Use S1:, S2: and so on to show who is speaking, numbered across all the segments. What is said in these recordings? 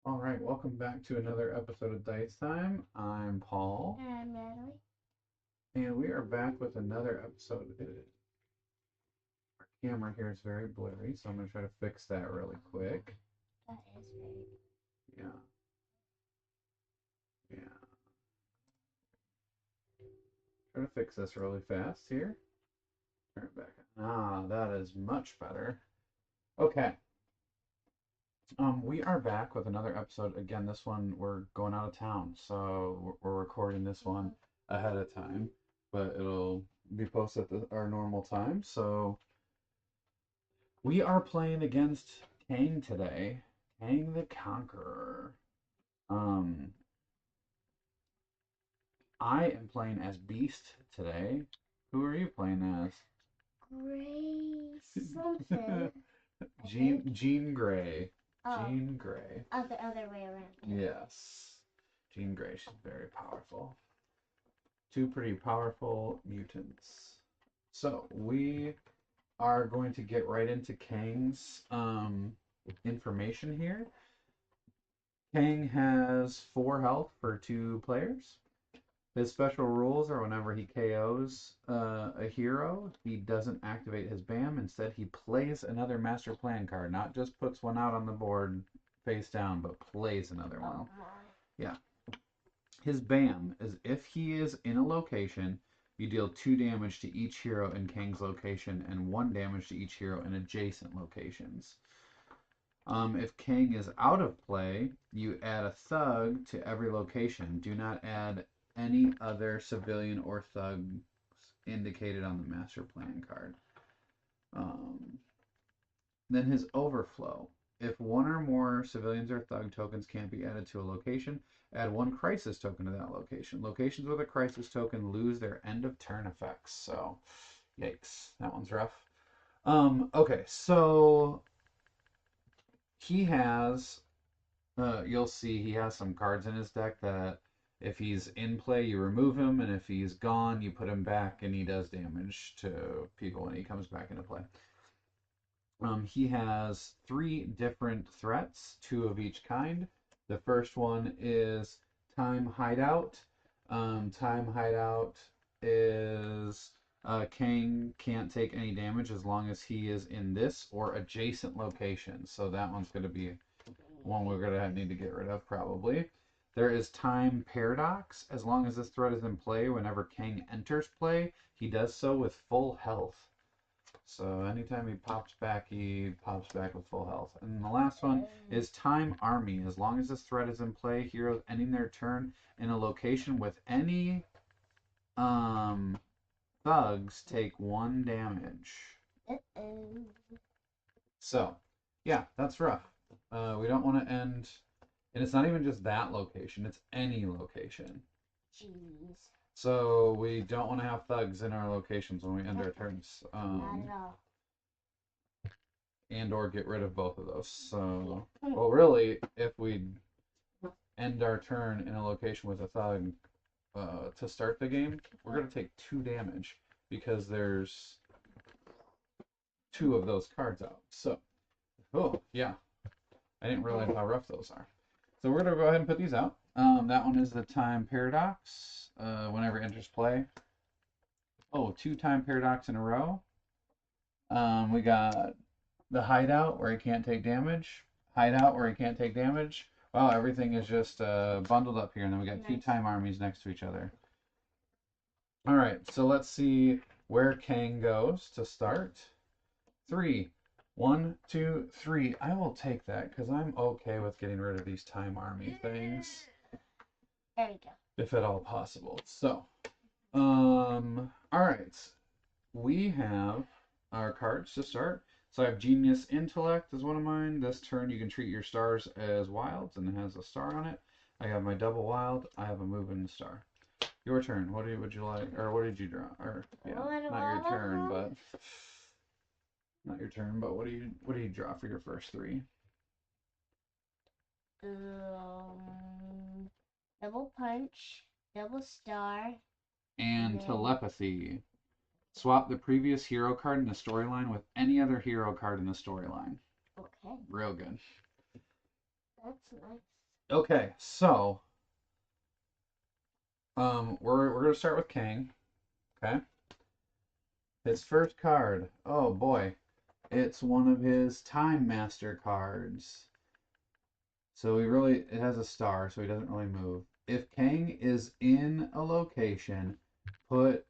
S1: All right, welcome back to another episode of Dice Time. I'm Paul,
S2: And Natalie.
S1: and we are back with another episode. Our camera here is very blurry, so I'm going to try to fix that really quick.
S2: That is very.
S1: Yeah, yeah. Try to fix this really fast here. Turn it back on. Ah, that is much better. Okay. We are back with another episode. Again, this one we're going out of town, so we're recording this one ahead of time, but it'll be posted at our normal time. So we are playing against Kang today. Kang the Conqueror. Um, I am playing as Beast today. Who are you playing as?
S2: Gray something. I think.
S1: Jean Grey.
S2: Oh,
S1: Jean Grey.
S2: other way around.
S1: Yes. Jean Grey, she's very powerful. Two pretty powerful mutants. So we are going to get right into Kang's information here. Kang has 4 health for 2 players. His special rules are whenever he KOs a hero, he doesn't activate his BAM. Instead, he plays another Master Plan card. Not just puts one out on the board face down, but plays another one.
S2: Oh my.
S1: Yeah. His BAM is if he is in a location, you deal 2 damage to each hero in Kang's location and 1 damage to each hero in adjacent locations. If Kang is out of play, you add a thug to every location. Do not add any other civilian or thugs indicated on the master plan card. Um, then his overflow. If one or more civilians or thug tokens can't be added to a location, add 1 crisis token to that location. Locations with a crisis token lose their end of turn effects. So, yikes, that one's rough. Okay, so he has you'll see he has some cards in his deck that if he's in play, you remove him, and if he's gone, you put him back, and he does damage to people when he comes back into play. He has 3 different threats, 2 of each kind. The first one is Time Hideout. Time Hideout is Kang can't take any damage as long as he is in this or adjacent location. So that one's going to be one we're going to need to get rid of probably. There is Time Paradox. As long as this threat is in play, whenever Kang enters play, he does so with full health. So anytime he pops back with full health. And the last one is Time Army. As long as this threat is in play, heroes ending their turn in a location with any um, thugs take 1 damage.
S2: Uh-oh.
S1: So, yeah, that's rough. We don't want to end, and it's not even just that location, it's any location.
S2: Jeez.
S1: So we don't want to have thugs in our locations when we end our turns.
S2: Not at all.
S1: And or get rid of both of those. So, well, really, if we end our turn in a location with a thug to start the game, we're going to take 2 damage because there's 2 of those cards out. So, oh, yeah. I didn't realize how rough those are. So we're going to go ahead and put these out. That one is the Time Paradox. Whenever it enters play. Oh, 2 Time Paradox in a row. We got the Hideout where he can't take damage. Hideout where he can't take damage. Wow, everything is just bundled up here. And then we got nice. 2 Time Armies next to each other. All right, so let's see where Kang goes to start. 3. 1, 2, 3. I will take that because I'm okay with getting rid of these Time Army things.
S2: There we go.
S1: If at all possible. So, all right. We have our cards to start. So I have Genius Intellect as one of mine. This turn you can treat your stars as wilds, and it has a star on it. I have my double wild. I have a moving star. Your turn. What would you like, or what did you draw? Or yeah, not your turn, but not your turn. But what do you draw for your first 3?
S2: Double punch, double star,
S1: and telepathy. Swap the previous hero card in the storyline with any other hero card in the storyline.
S2: Okay.
S1: Real good.
S2: That's nice.
S1: Okay, so we're gonna start with Kang. Okay, his first card. Oh boy, it's one of his Time Master cards. So it has a star, so he doesn't really move. If Kang is in a location, put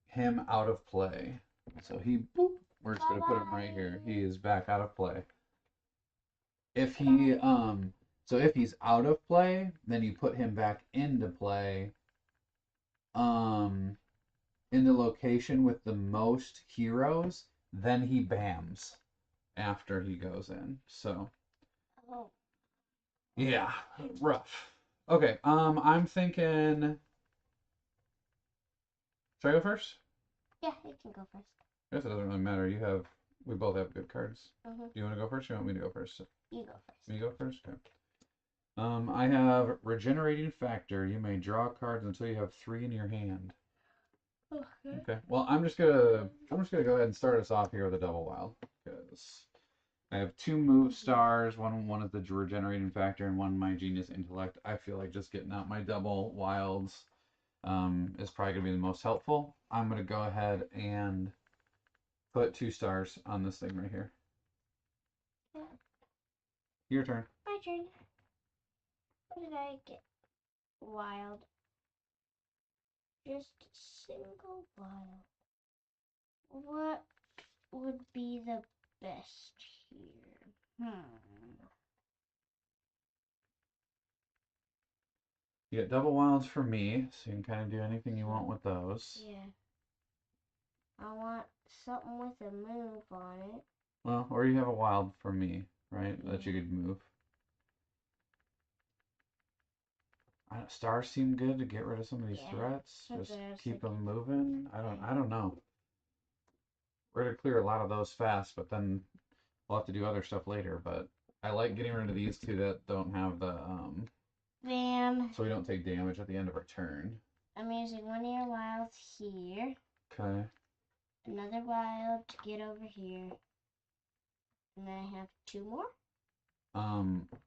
S1: him out of play. So boop, we're just gonna put him right here. He is back out of play. If he so if he's out of play, then you put him back into play. Um, in the location with the most heroes, then he bams after he goes in. So
S2: Oh,
S1: yeah, rough. Okay, I'm thinking. Should I go first?
S2: yeah, you can go first.
S1: I guess it doesn't really matter. We both have good cards.
S2: Mm-hmm.
S1: Do you want to go first? Or you want me to go first?
S2: You go first.
S1: Me go first. Okay. I have regenerating factor. You may draw cards until you have 3 in your hand.
S2: Okay.
S1: Okay. Well, I'm just gonna go ahead and start us off here with a double wild because I have 2 move stars. One is the regenerating factor, and one my genius intellect. I feel like just getting out my double wilds is probably gonna be the most helpful. I'm gonna go ahead and put 2 stars on this thing right here.
S2: Yeah.
S1: Your turn.
S2: My turn. What did I get? Wild. Just single wild. What would be the best here?
S1: You get double wilds for me, so you can kind of do anything you want with those.
S2: Yeah. I want something with a move on it.
S1: Well, or you have a wild for me, right?
S2: Yeah.
S1: That you could move. Stars seem good to get rid of some of these threats.
S2: That's
S1: Just
S2: what I was
S1: keep
S2: thinking.
S1: them moving. I don't know. We're gonna clear a lot of those fast, but then we'll have to do other stuff later. But I like getting rid of these 2 that don't have the
S2: Bam.
S1: so we don't take damage at the end of our turn.
S2: I'm using one of your wilds here.
S1: Okay.
S2: Another wild to get over here. And then I have 2 more.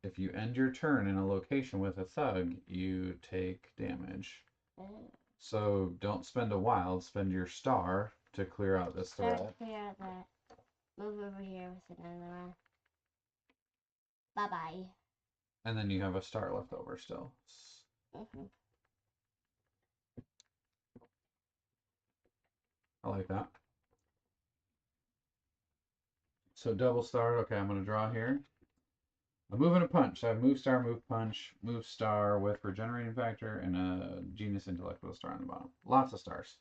S1: If you end your turn in a location with a thug, you take damage. So don't spend a wild, spend your star to clear out this threat.
S2: Clear out that. Move over here with another one. Bye-bye.
S1: And then you have a star left over still. I like that. So double star. Okay, I'm going to draw here. A move and a punch. So I have move star, move punch, move star with regenerating factor, and a genius intellect with a star on the bottom. Lots of stars.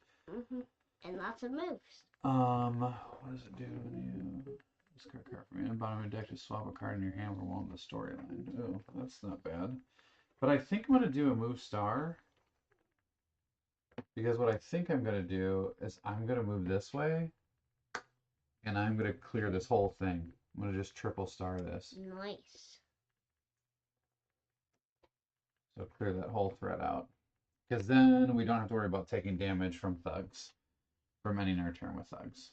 S2: And lots of moves.
S1: What does it do when you discard a card from your bottom of your deck to swap a card in your hand for one with the storyline? Oh, that's not bad. But I think I'm going to do a move star. Because what I think I'm going to do is I'm going to move this way. And I'm going to clear this whole thing. I'm going to just triple star this.
S2: Nice.
S1: So clear that whole threat out. Because then we don't have to worry about taking damage from thugs. From ending our turn with thugs.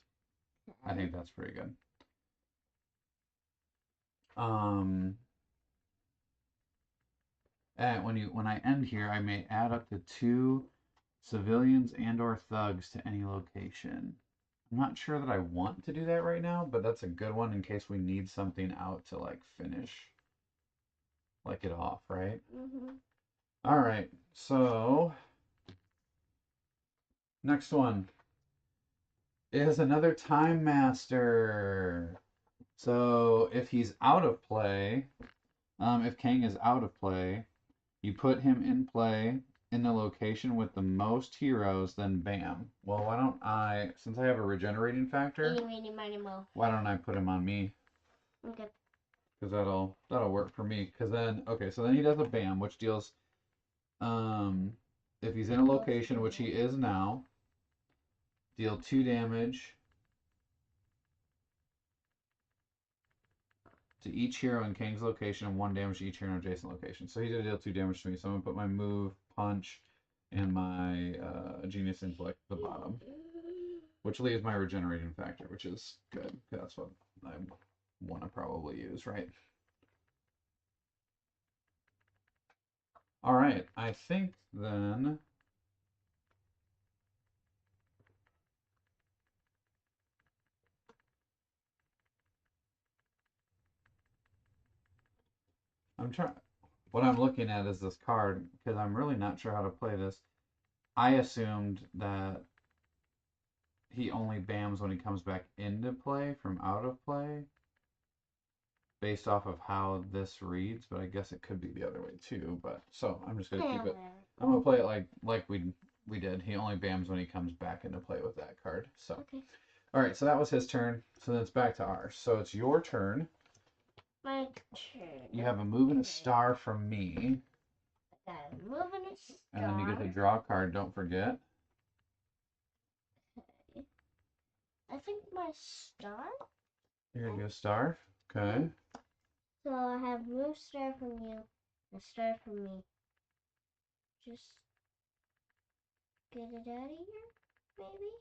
S1: I think that's pretty good. And when I end here, I may add up to 2 civilians and or thugs to any location. I'm not sure that I want to do that right now, but that's a good one in case we need something out to like finish like it off, right? All right, so next one is another Time Master. So if he's out of play, if Kang is out of play, you put him in play in the location with the most heroes, then bam. Well, why don't I, since I have a regenerating factor, why don't I put him on me?
S2: Okay.
S1: Because that'll work for me. Because then, okay, so then he does a bam, which deals, if he's in a location, which he is now, deal 2 damage to each hero in Kang's location and 1 damage to each hero in adjacent location. So he did deal 2 damage to me. So I'm gonna put my move, punch, and my genius intellect at the bottom, which leaves my regenerating factor, which is good. That's what I want to probably use, right? All right, I think then I'm trying. What I'm looking at is this card because I'm really not sure how to play this. I assumed that he only bams when he comes back into play from out of play based off of how this reads, but I guess it could be the other way too. But so I'm just gonna keep it. I'm gonna play it like we did. He only bams when he comes back into play with that card. So
S2: Okay.
S1: all right, so that was his turn. So then it's back to ours. So it's your turn.
S2: My turn.
S1: You have a move and a star from me.
S2: I got a move and a star.
S1: And then you get to draw a card, don't forget.
S2: Okay. I think my star.
S1: You're gonna get a star. Okay.
S2: So I have move star from you, a star from me. Just get it out of here, maybe?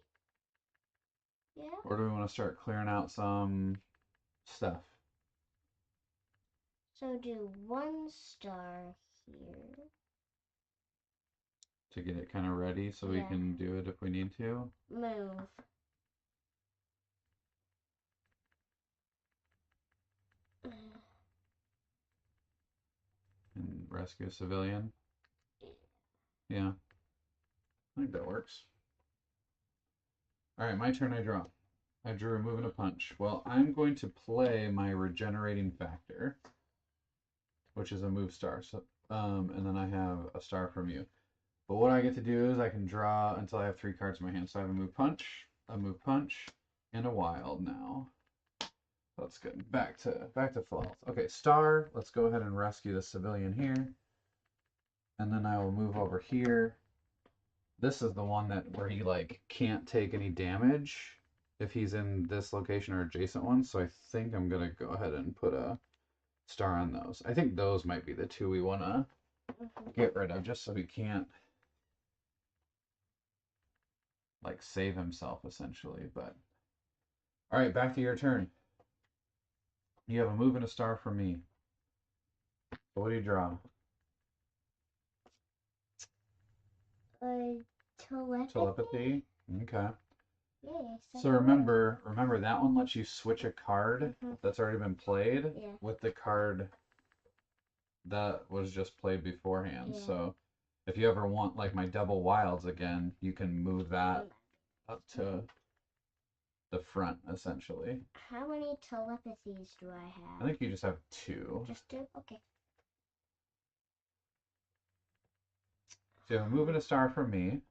S2: Yeah?
S1: Or do we want to start clearing out some stuff?
S2: So do one star here.
S1: To get it kind of ready so we can do it if we need to.
S2: Move.
S1: And rescue a civilian. Yeah. I think that works. Alright, my turn. I draw. I drew a move and a punch. Well, I'm going to play my regenerating factor, which is a move star. So, and then I have a star from you. But what I get to do is I can draw until I have 3 cards in my hand. So I have a move punch, and a wild now. That's good. Back to full health. Okay, star. Let's go ahead and rescue the civilian here. And then I will move over here. This is the one that where he like can't take any damage if he's in this location or adjacent one. So I think I'm gonna go ahead and put a star on those. I think those might be the 2 we wanna get rid of just so he can't like save himself essentially. But all right, back to your turn. You have a move and a star from me. So what do you draw? Telepathy. Okay.
S2: Yeah,
S1: so remember that one lets you switch a card that's already been played with the card that was just played beforehand.
S2: Yeah.
S1: So if you ever want like my double wilds again, you can move that up to the front essentially.
S2: How many telepathies do I have?
S1: I think you just have 2.
S2: Just 2? Okay.
S1: So you have a move and a star from me.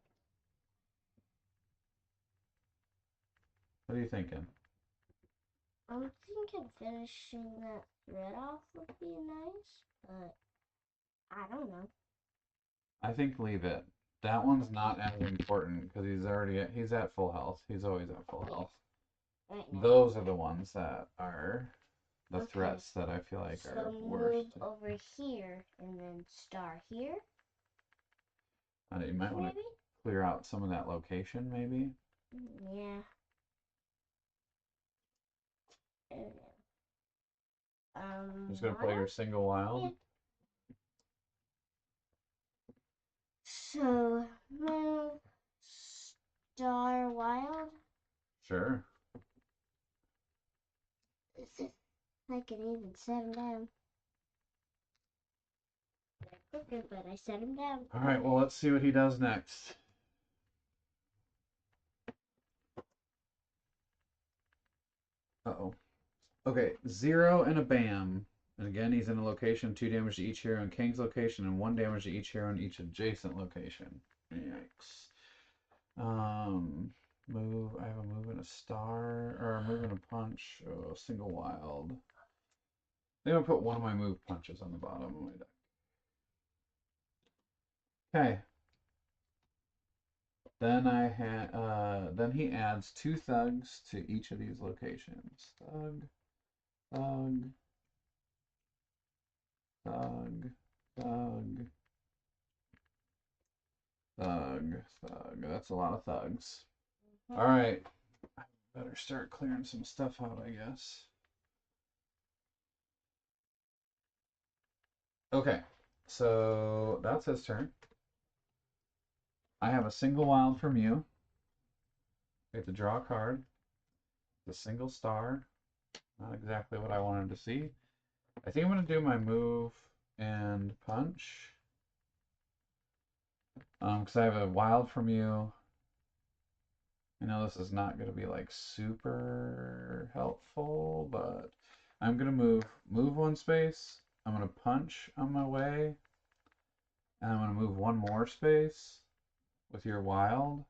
S1: What are you thinking?
S2: I'm thinking finishing that thread off would be nice, but I don't know.
S1: I think leave it. That one's not as important because he's at full health. He's always at full health.
S2: Right now.
S1: Those are the ones that are the threats that I feel like are worst.
S2: Move over here and then star here.
S1: You might want to clear out some of that location, maybe.
S2: Yeah.
S1: Just gonna play your single wild.
S2: Yeah. So move star wild.
S1: Sure.
S2: I can even set him down. Quicker, but I set him down.
S1: All right. Well, let's see what he does next. Uh-oh. Okay, 0 and a bam. And again, he's in a location, 2 damage to each hero in Kang's location, and 1 damage to each hero in each adjacent location. Yikes. Move. I have a move and a star, or a move and a punch. Oh, single wild. I'm gonna put one of my move punches on the bottom of my deck. Okay. Then then he adds 2 thugs to each of these locations. Thug, thug, thug, thug, thug, thug. That's a lot of thugs. All right. I better start clearing some stuff out, I guess. Okay. So that's his turn. I have a single wild from you. We have to draw a card. The single star. Not exactly what I wanted to see. I think I'm going to do my move and punch. Because I have a wild from you. I know this is not going to be like super helpful, but I'm going to move one space. I'm going to punch on my way. And I'm going to move one more space with your wild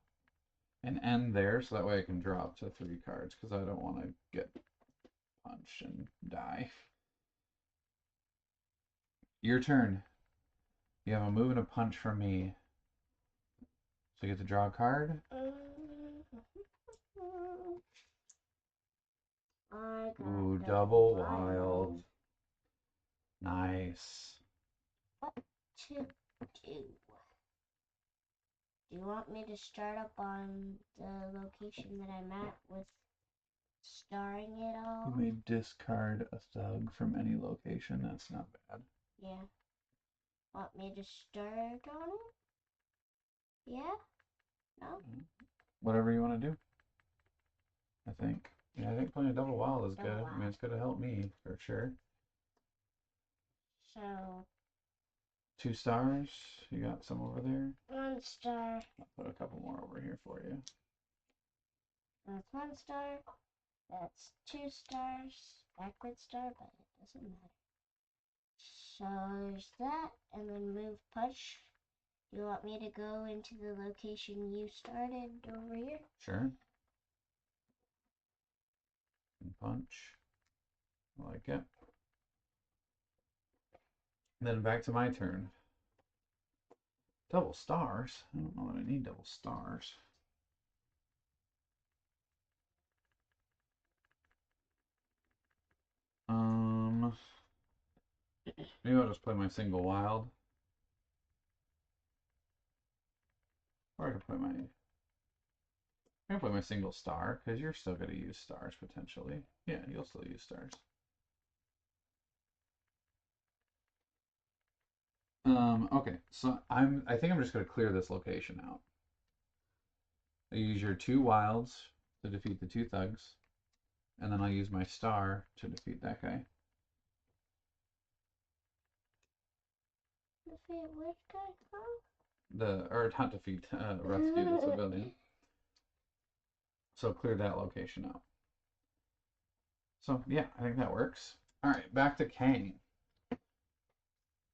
S1: and end there so that way I can draw up to 3 cards because I don't want to get punched and die. Your turn. You have a move and a punch from me. So you get to draw a card. Ooh, double wild. Nice.
S2: What to do? Do you want me to start up on the location that I'm at with starring it all?
S1: You may discard a thug from any location. That's not bad.
S2: Yeah. Want me to start on it? Yeah? No?
S1: Whatever you want to do. I think. Yeah, I think playing a double wild is good. I mean, it's going to help me for sure.
S2: So
S1: 2 stars. You got some over there?
S2: 1 star.
S1: I'll put a couple more over here for you.
S2: That's 1 star. That's 2 stars. Backward star, but it doesn't matter. So there's that, and then move punch. You want me to go into the location you started over here?
S1: Sure. And punch. I like it. And then back to my turn. Double stars? I don't know that I need double stars. Maybe I'll just play my single wild. Or I can play my single star, because you're still going to use stars potentially. Yeah, you'll still use stars. Okay, so I think I'm just going to clear this location out. I use your 2 wilds to defeat the 2 thugs, and then I'll use my star to defeat that guy.
S2: Defeat which guy?
S1: Or not defeat, rescue the civilian. So clear that location out. So yeah, I think that works. All right, back to Kang. Let's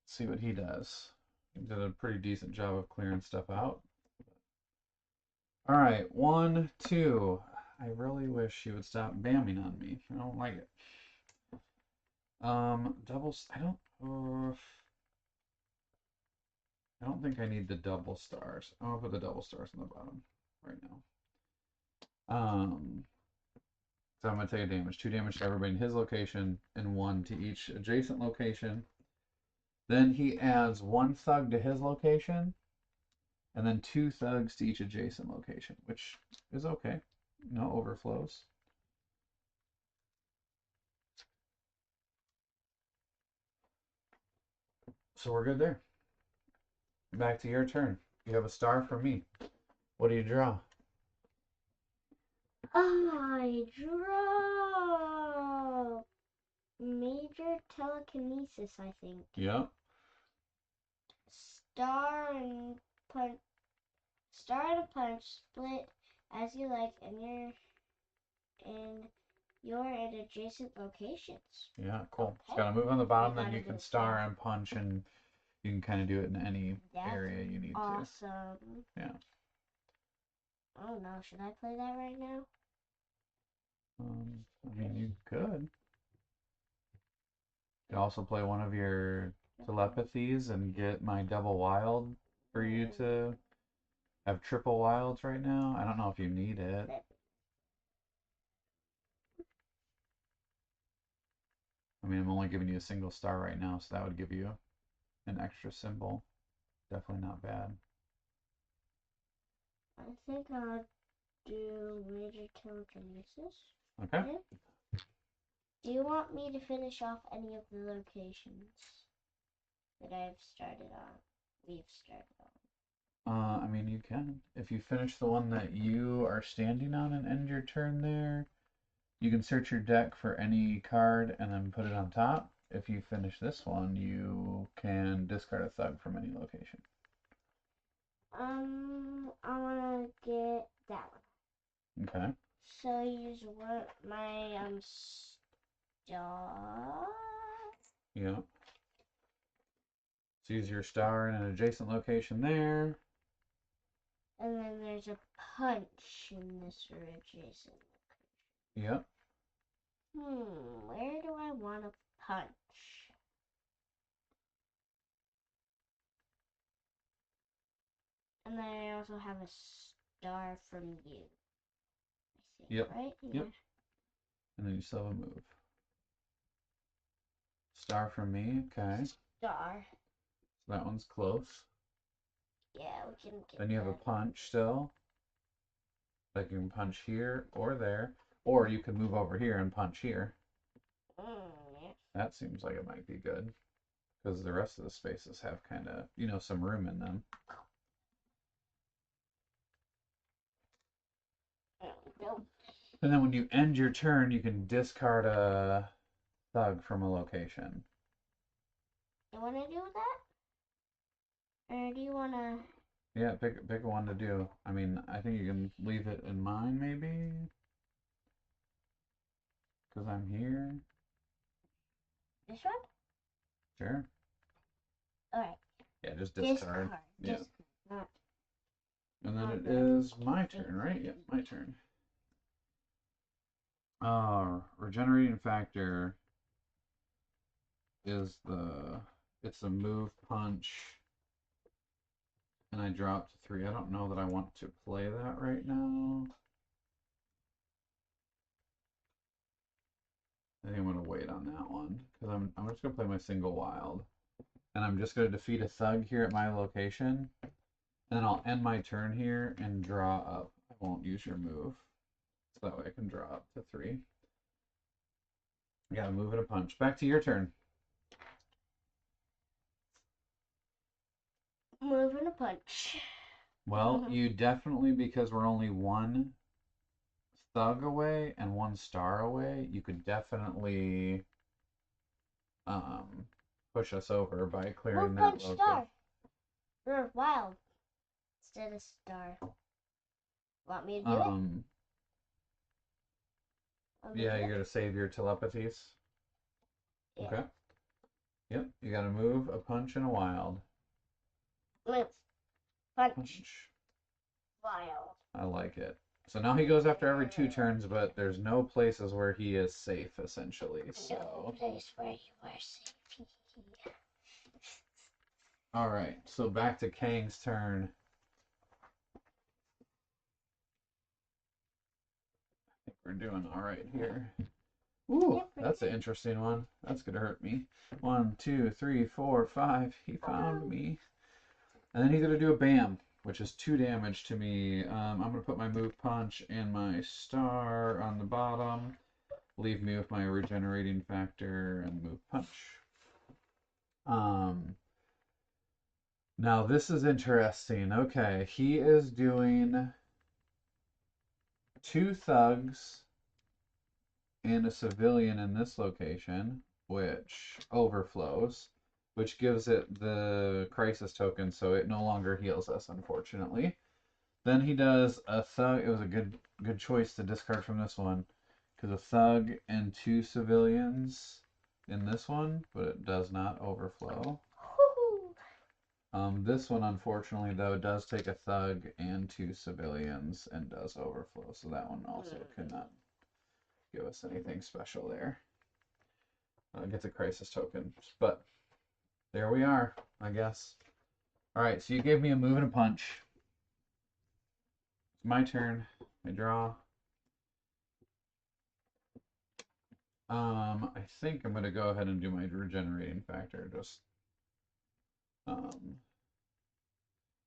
S1: see what he does. He did a pretty decent job of clearing stuff out. All right, 1, 2. I really wish you would stop bamming on me. I don't like it. Doubles. I don't think I need the double stars. I'm gonna put the double stars on the bottom right now. So I'm gonna take a damage. 2 damage to everybody in his location, and 1 to each adjacent location. Then he adds 1 thug to his location, and then 2 thugs to each adjacent location, which is okay. No overflows. So we're good there. Back to your turn. You have a star for me. What do you draw?
S2: I draw major telekinesis, I think.
S1: Yep.
S2: Star and punch. Star and a punch split as you like, and you're in adjacent locations.
S1: Yeah, cool.
S2: Okay.
S1: It's got a move on the bottom, then you can star and punch, and you can kind of do it in any area you need
S2: awesome.
S1: to.
S2: Awesome.
S1: Yeah.
S2: Oh no, should I play that right now?
S1: I mean, you could. You could also play one of your telepathies and get my double wild for you to have triple wilds right now. I don't know if you need it. I mean, I'm only giving you a single star right now, so that would give you an extra symbol. Definitely not bad.
S2: I think I'll do major telekinesis.
S1: Okay.
S2: Do you want me to finish off any of the locations? that I've started on. We've started on.
S1: I mean, you can. If you finish the one that you are standing on and end your turn there, you can search your deck for any card and then put it on top. If you finish this one, you can discard a thug from any location.
S2: I wanna get that one.
S1: Okay.
S2: So use my star.
S1: Yeah. So use your star in an adjacent location there.
S2: And then there's a punch in this adjacent location.
S1: Yep.
S2: Where do I want to punch? And then I also have a star from you. I think,
S1: Yep.
S2: right?
S1: Yep. And then you still have a move. Star from me. Okay.
S2: Star.
S1: So that one's close.
S2: Yeah, we can get
S1: Then you have a
S2: that.
S1: punch still. Like you can punch here or there. Or you can move over here and punch here.
S2: Yeah.
S1: That seems like it might be good. Because the rest of the spaces have kind of, you know, some room in them.
S2: No.
S1: And then when you end your turn, you can discard a thug from a location.
S2: You want to do that? Or do you want to...
S1: Yeah, pick one to do. I mean, I think you can leave it in mine, maybe? Because I'm here.
S2: This one?
S1: Sure.
S2: Alright.
S1: Yeah, just discard. Yeah.
S2: Not
S1: And then it
S2: that.
S1: is my turn, right? Yep, my turn. Regenerating factor is it's a move punch. And I dropped 3. I don't know that I want to play that right now. I think I'm gonna wait on that one. Because I'm just gonna play my single wild. And I'm just gonna defeat a thug here at my location. And then I'll end my turn here and draw up. I won't use your move. So that way I can draw up to 3. I gotta move and a punch. Back to your turn.
S2: Move and a punch.
S1: Well, you definitely, because we're only one thug away and 1 star away, you could definitely push us over by clearing
S2: Move
S1: that
S2: punch
S1: location.
S2: star. Or wild. Instead of star. Want me to do it?
S1: Yeah, you're gonna save your telepathies.
S2: Yeah.
S1: Okay. Yep, you gotta move, a punch, and a wild.
S2: Move. Punch.
S1: Punch.
S2: Wild.
S1: I like it. So now he goes after every 2 turns, but there's no places where he is safe, essentially. So.
S2: No place where you are safe.
S1: Alright, so back to Kang's turn. I think we're doing alright here. Ooh, that's an interesting one. That's gonna hurt me. 1, 2, 3, 4, 5. He found me. And then he's gonna do a bam, which is 2 damage to me. I'm gonna put my move punch and my star on the bottom. Leave me with my regenerating factor and move punch. Now this is interesting. Okay, he is doing 2 thugs and a civilian in this location, which overflows, which gives it the crisis token, so it no longer heals us, unfortunately. Then he does a thug. It was a good choice to discard from this one, because a thug and 2 civilians in this one, but it does not overflow. This one, unfortunately, though, does take a thug and 2 civilians and does overflow, so that one also cannot give us anything special there. Gets a crisis token, but there we are, I guess. All right, so you gave me a move and a punch. It's my turn. I draw. I think I'm gonna go ahead and do my regenerating factor.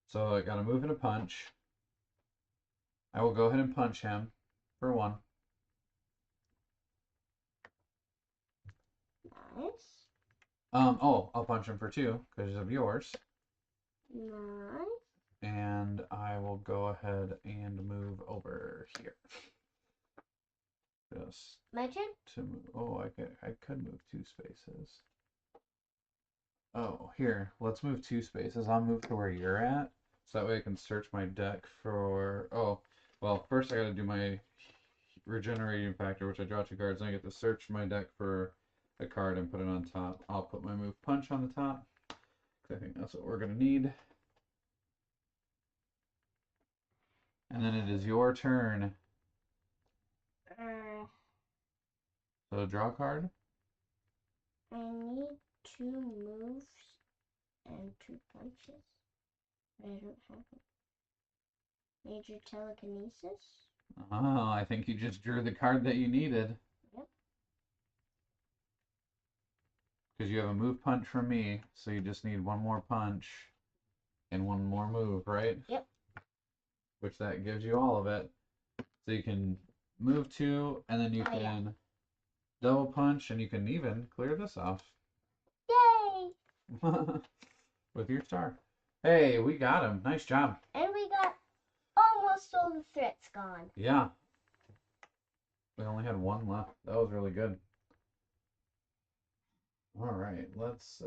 S1: So I got a move and a punch. I will go ahead and punch him for 1.
S2: Nice.
S1: Oh, I'll punch him for 2 because of yours.
S2: Nice.
S1: And I will go ahead and move over here. Just
S2: My turn?
S1: to move. Oh, I could move 2 spaces. Oh, here, let's move 2 spaces. I'll move to where you're at. So that way I can search my deck for. Oh, well, first I gotta do my regenerating factor, which I draw 2 cards, and I get to search my deck for a card and put it on top. I'll put my move punch on the top. I think that's what we're gonna need. And then it is your turn.
S2: Uh,
S1: So draw a card.
S2: I need 2 moves and 2 punches. But I don't have it. Major telekinesis?
S1: Oh, I think you just drew the card that you needed.
S2: Yep.
S1: Because you have a move punch from me, so you just need 1 more punch and 1 more move, right?
S2: Yep.
S1: Which that gives you all of it. So you can move 2, and then you can double punch, and you can even clear this off.
S2: Yay!
S1: With your star. Hey, we got him. Nice job.
S2: And we got almost all the threats gone.
S1: Yeah. We only had 1 left. That was really good. All right, let's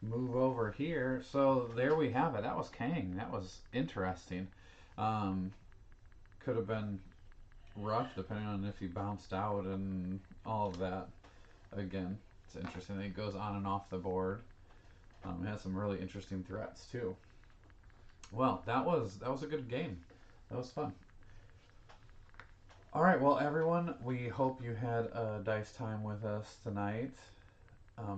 S1: move over here. So there we have it. That was Kang. That was interesting. Um, could have been rough depending on if he bounced out and all of that. Again, it's interesting that it goes on and off the board. It has some really interesting threats too. Well, that was a good game. That was fun. All right, well, everyone, we hope you had a dice time with us tonight.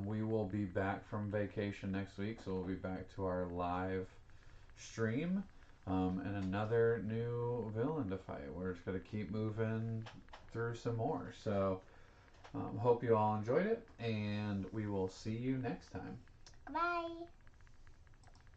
S1: We will be back from vacation next week, so we'll be back to our live stream and another new villain to fight. We're just going to keep moving through some more. So, hope you all enjoyed it, and we will see you next time.
S2: Bye.